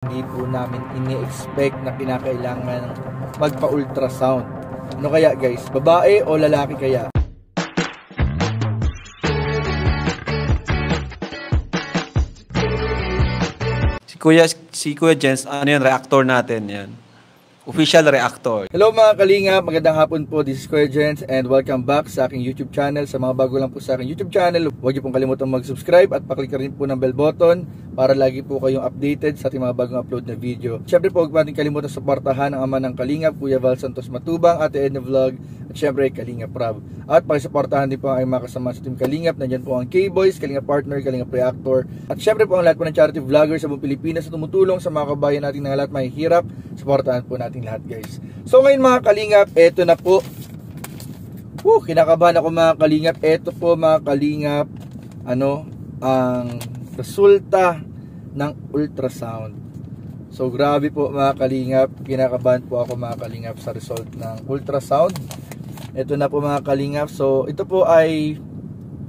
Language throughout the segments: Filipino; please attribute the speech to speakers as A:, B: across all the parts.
A: Hindi po namin ini-expect na kinakailangan magpa-ultrasound. Ano kaya guys? Babae o lalaki kaya?
B: Si Kuya Jens, ano yan, reactor natin yan. Official reactor.
A: Hello mga kalingap, magandang hapon po. This is Kuya Jens and welcome back sa aking YouTube channel. Sa mga bago lang po sa aking YouTube channel, huwag niyo pong kalimutan mag-subscribe at paklik rin po ng bell button para lagi po kayong updated sa ating mga bagong upload na video. Siyempre po, huwag natin kalimutan suportahan ang ama ng kalingap, Kuya Val Santos Matubang, Ate Edna Vlog, at siyempre Kalingap Rab. At pakisuportahan din po ang mga kasama sa Team Kalingap. Nandyan po ang K-Boys, Kalingap Partner, Kalingap Reactor, at siyempre po ang lahat po ng charity vloggers sa buong Pilipinas na tumutulong sa mga kabayan natin na lahat mahihirap. Suportahan po natin lahat guys. So ngayon mga kalingap, eto na po. Kinakabahan ako mga kalingap. Eto po mga kalingap, ang resulta ng ultrasound. So grabe po mga kalingap, kinakabahan po ako mga kalingap sa result ng ultrasound. Eto na po mga kalingap. So ito po ay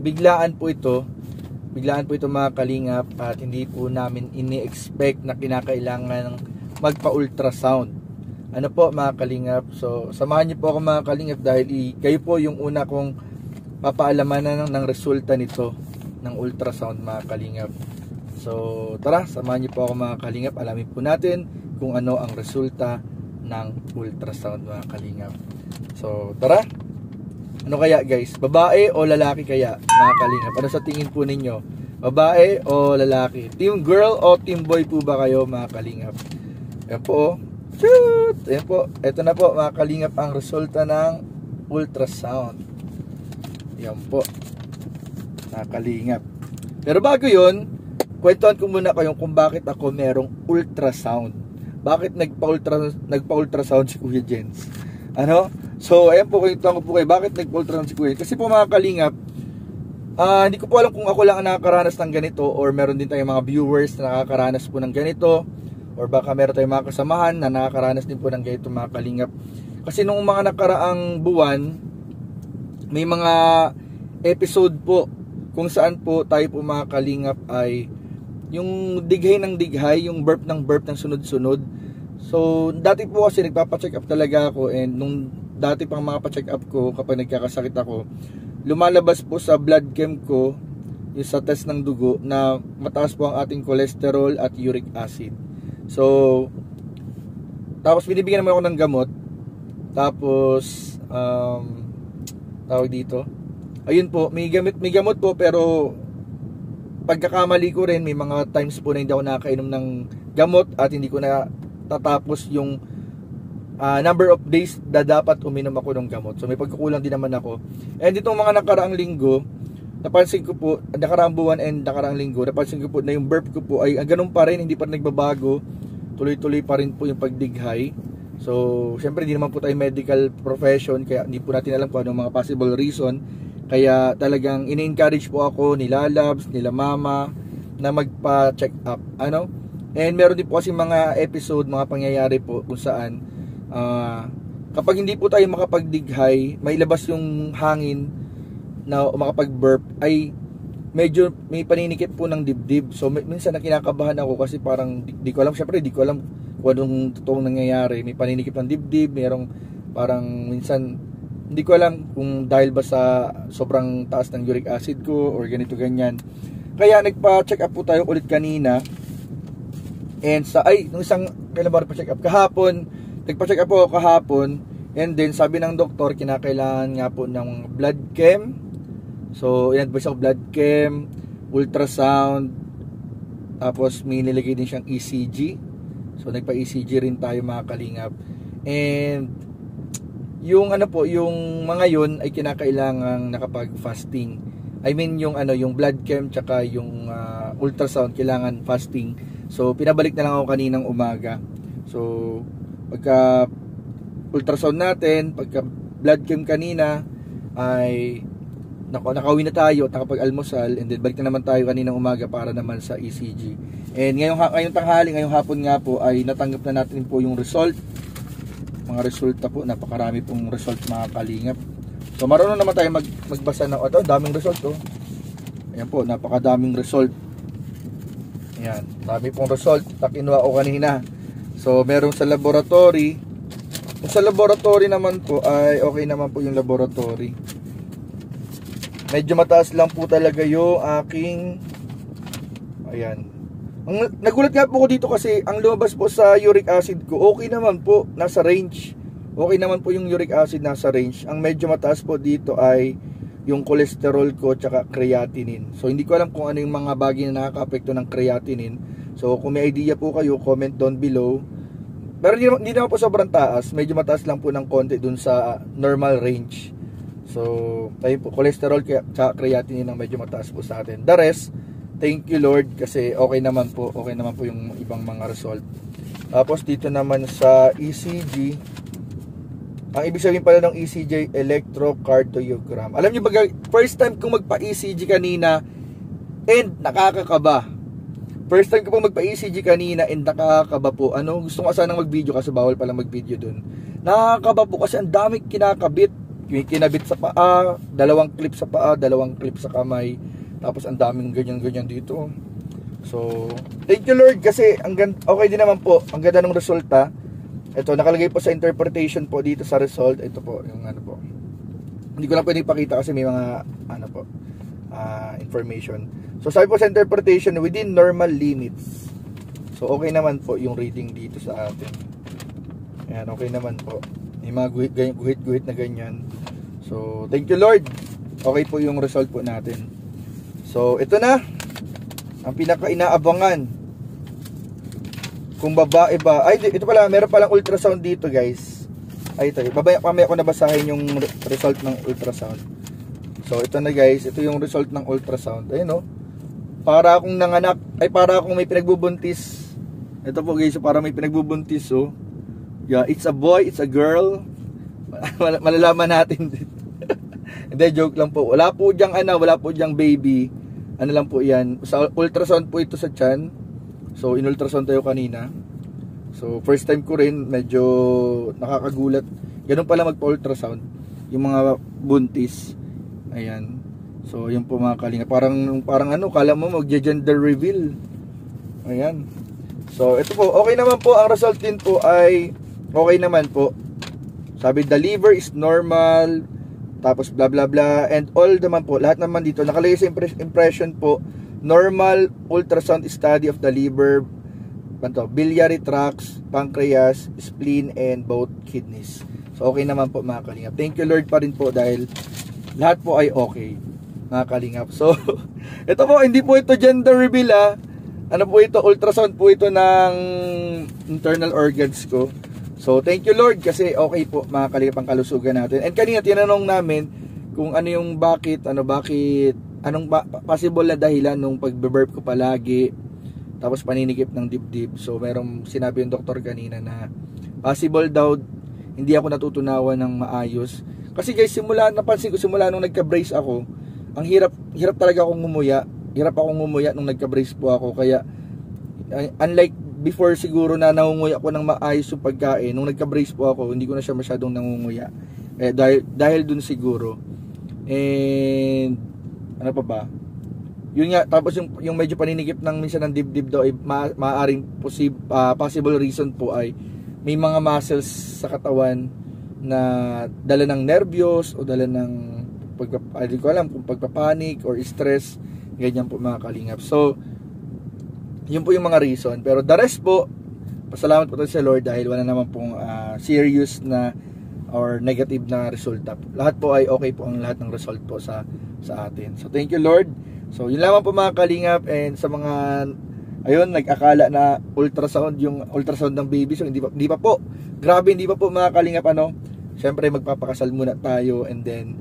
A: biglaan po ito. Biglaan po ito mga kalingap at hindi po namin ini-expect na kinakailangan magpa-ultrasound. Ano po mga kalingap? So samahan niyo po ako mga kalingap dahil kayo po yung una kong papaalaman ng resulta nito ng ultrasound mga kalingap. So tara, samahan niyo po ako mga kalingap. Alamin po natin kung ano ang resulta ng ultrasound mga kalingap. So tara. Ano kaya guys? Babae o lalaki kaya mga kalingap? Ano sa tingin po ninyo? Babae o lalaki? Team girl o team boy po ba kayo mga kalingap? Ayan po. Shoot! Ayan po. Ito na po mga kalingap ang resulta ng ultrasound. Ayan po. Mga kalingap. Pero bago yun, kwentuhan ko muna kayong kung bakit ako merong ultrasound. Bakit nagpa-ultrasound si Kuya Jens? So ayan po, kwentuhan ko po kayo. Bakit nagpa-ultrasound si Kuya? Kasi po mga kalingap, hindi ko po alam kung ako lang ang nakakaranas ng ganito or meron din tayong mga viewers na nakakaranas po ng ganito. Or baka meron tayong mga kasamahan na nakakaranas din po ng ganito mga kalingap. Kasi nung mga nakaraang buwan, may mga episode po kung saan po tayo po mga kalingap ay yung dighay ng dighay, yung burp ng sunod-sunod. So dati po kasi nagpapa-check up talaga ako, and nung dati pang mga pa-check up ko kapag nagkakasakit ako, lumalabas po sa blood chem ko, yung sa test ng dugo, na mataas po ang ating cholesterol at uric acid. So tapos binibigyan naman ako ng gamot. Tapos tawag dito, ayun po, may gamot po, pero pagkakamali ko rin, may mga times po na hindi ako nakakainom ng gamot at hindi ko na tatapos yung number of days na dapat uminom ako ng gamot. So may pagkukulang din naman ako. And itong mga nakaraang linggo, napansin ko po, nakaraang buwan and nakaraang linggo, napansin ko po na yung burp ko po ay ganun pa rin, hindi pa nagbabago. Tuloy-tuloy pa rin po yung pagdighay. So syempre hindi naman po tayo medical profession, kaya hindi po natin alam kung anong mga possible reason. Kaya talagang ini-encourage po ako nila Labs, nila Mama na magpa-check up. And meron din po kasi mga episode, mga pangyayari po kung saan kapag hindi po tayo makapagdighay, may labas yung hangin na makapag-burp, ay medyo may paninikip po ng dibdib. So minsan na kinakabahan ako kasi parang di ko alam, syempre di ko alam kung anong totoong nangyayari. May paninikip ng dibdib, merong parang minsan hindi ko alam kung dahil ba sa sobrang taas ng uric acid ko or ganito ganyan. Kaya nagpa-check up po tayo ulit kanina. And nung kailan ba nagpa-check up? Kahapon, nagpa-check up po kahapon. And then sabi ng doktor, kinakailangan nga po ng blood chem. So in-advise ako blood chem, ultrasound, tapos may nilagay din siyang ECG. So nagpa-ECG rin tayo mga kalingap. And yung yung mga yun ay kinakailangang nakapag-fasting. I mean yung blood chem tsaka yung ultrasound kailangan fasting. So pinabalik na lang ako kaninang umaga. So pagka ultrasound natin, pagka blood chem kanina ay nakauwi na tayo at nakapag-almusal, and then balik na naman tayo kaninang umaga para naman sa ECG. And ngayong tanghali, ngayong hapon nga po ay natanggap na natin po yung result. Mga resulta po, napakarami pong result mga kalingap. So marunong naman tayo magbasa ng daming result. Ayan po, napakadaming result. Yan, dami pong result na kinuha ko kanina. So, meron sa laboratory. Sa laboratory naman po ay okay naman po yung laboratory. Medyo mataas lang po talaga yung aking, ayan. Nagulat nga po ko dito kasi ang lumabas po sa uric acid ko, okay naman po, nasa range. Okay naman po yung uric acid, nasa range. Ang medyo mataas po dito ay yung cholesterol ko tsaka creatinine. So hindi ko alam kung ano yung mga bagay na nakaka-apekto ng creatinine. So kung may idea po kayo, comment down below. Pero hindi naman po sobrang taas, medyo mataas lang po ng konti dun sa normal range. So ayun po, cholesterol tsaka creatinine ang medyo mataas po sa atin. The rest, thank you Lord, kasi okay naman po yung ibang mga result. Tapos dito naman sa ECG, ang ibig sabihin pala ng ECG, electrocardiogram. Alam niyo ba, first time kong magpa-ECG kanina and nakakakaba. First time ko pong magpa-ECG kanina and nakakakaba po. Gusto ko sanang mag-video kasi bawal pala mag-video dun. Nakakakaba po kasi ang dami kinakabit. Kinabit sa paa, 2 clip sa paa, 2 clip sa kamay. Tapos ang daming ganyan-ganyan dito. So, thank you Lord kasi okay din naman po. Ang ganda ng resulta. Ito, nakalagay po sa interpretation po dito sa result. Ito po, yung po. Hindi ko lang pwedeng pakita kasi may mga, information. So, sabi po sa interpretation, within normal limits. So, okay naman po yung reading dito sa atin. Ayan, okay naman po. May mga guhit-guhit na ganyan. So, thank you Lord. Okay po yung result po natin. So, ito na. Ang pinaka-inaabangan. Kung babae ba, ay ito pala, meron palang ultrasound dito guys. Ay ito, mamaya ko nabasahin yung result ng ultrasound. So ito na guys, ito yung result ng ultrasound. Ayun para akong nanganak, ay para akong may pinagbubuntis. Ito po guys, para may pinagbubuntis yeah, it's a boy, it's a girl. Malalaman natin din. Hindi, joke lang po. Wala po diyang baby. Ano lang po yan, sa ultrasound po ito sa tiyan. So, in-ultrasound tayo kanina. So, first time ko rin, medyo nakakagulat. Ganun pala magpa-ultrasound. Yung mga buntis. Ayan. So, yun po mga kalinga. Parang kala mo mag-gender reveal. Ayan. So, ito po. Okay naman po. Ang result din po ay okay naman po. Sabi, the liver is normal. Tapos, blah, blah, blah. And all naman po. Lahat naman dito. Nakalagay sa impression po. Normal ultrasound study of the liver, biliary tracts, pancreas, spleen, and both kidneys. So okay naman po mga kalingap. Thank you Lord pa rin po dahil lahat po ay okay mga kalingap. So ito po, hindi po ito gender reveal Ano po ito, ultrasound po ito ng internal organs ko. So thank you Lord kasi okay po mga kalingap ang kalusugan natin. And kanina tinanong namin kung ano yung anong possible na dahilan nung pagbe-burp ko palagi, tapos paninikip ng dibdib. So merong sinabi yung doktor kanina na possible daw hindi ako natutunawan ng maayos. Kasi guys, napansin ko simula nung nagka-brace ako, ang hirap talaga akong ngumuya. Hirap akong ngumuya nung nagka-brace po ako. Kaya unlike before siguro na nangunguya ako ng maayos yung pagkain, nung nagka-brace po ako, hindi ko na siya masyadong nangunguya. Dahil dun siguro. And ano pa ba? Yun nga, tapos yung medyo paninikip ng minsan ng dibdib daw ay maaaring possible reason po ay may mga muscles sa katawan na dala ng nervyos o dala ng hindi ko alam kung pagpapanik or stress, ganyan po mga kalingap. So yun po yung mga reason, pero the rest po, pasalamat po tayo sa Lord dahil wala naman pong serious na or negative na resulta. Lahat po ay okay po ang lahat ng result po sa atin. So thank you Lord. So yun lamang po mga kalingap, and sa mga nag-akala na yung ultrasound ng baby, so hindi pa po. Grabe, hindi pa po mga kalingap Syempre magpapakasal muna tayo and then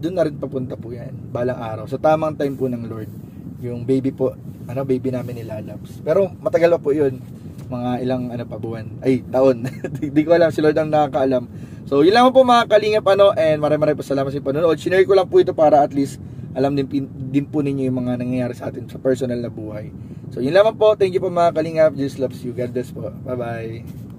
A: doon na rin papunta po yan balang araw. So tamang time po ng Lord. Yung baby po, baby namin ni Lalabs. Pero matagal pa po yun. Mga ilang buwan. Ay, taon. Hindi ko alam, si Lord ang nakakaalam. So, yun lang po mga kalingap and maraming po salamat sa panonood. Sinare ko lang po ito para at least alam din po ninyo yung mga nangyayari sa atin sa personal na buhay. So, yun lang po. Thank you po mga kalingap. Jesus loves you. God bless po. Bye-bye.